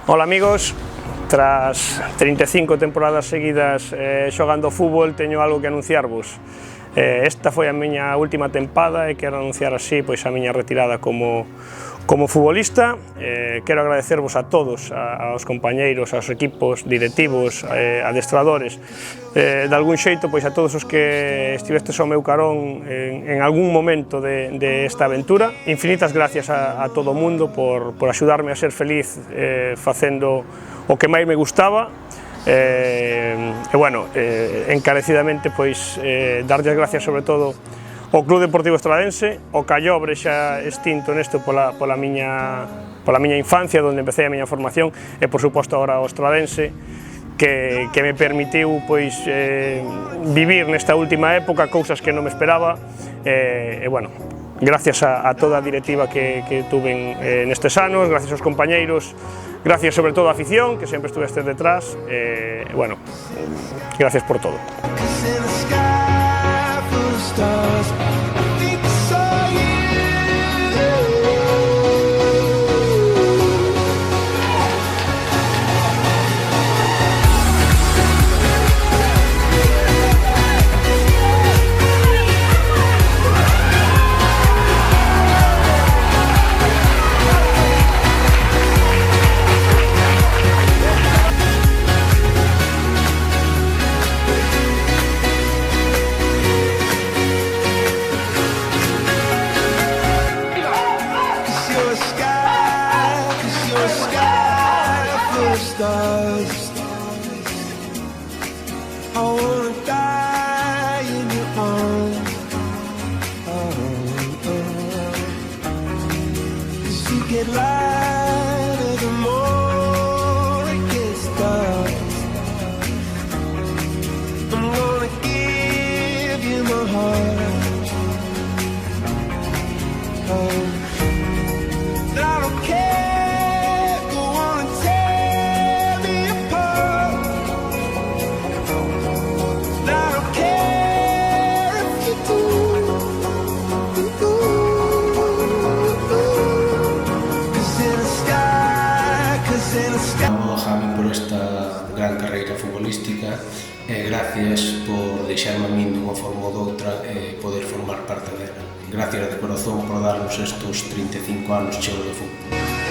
Hola amigos, tras 35 temporadas seguidas xogando fútbol teño algo que anunciarvos. Esta foi a miña última tempada e quero anunciar así pois a miña retirada como futbolista. Quero agradecervos a todos, aos compañeiros, aos equipos directivos, adestradores, de algún xeito pois a todos os que estivestes ao meu carón en algún momento de esta aventura. Infinitas gracias a todo o mundo por axudarme a ser feliz facendo o que máis me gustaba. Encarecidamente pois darlles gracias sobre todo ao Club Deportivo Estradense, o Callobre xa extinto nesto pola miña infancia, onde empecé a miña formación, e por suposto agora ao Estradense, que me permitiu pois vivir nesta última época cousas que non me esperaba. Gracias a toda a directiva que tuve nestes anos, gracias aos compañeiros, gracias sobre todo á afición, que sempre estuvestes detrás, gracias por todo. Stars. I wanna die in your arms. Cause you get lighter the more it gets dark. I'm gonna give you my heart. I don't care. Javi por esta gran carreira futbolística e gracias por deixarme a min dunha forma ou doutra poder formar parte dela. Gracias de corazón por darnos estos 35 anos cheo de fútbol.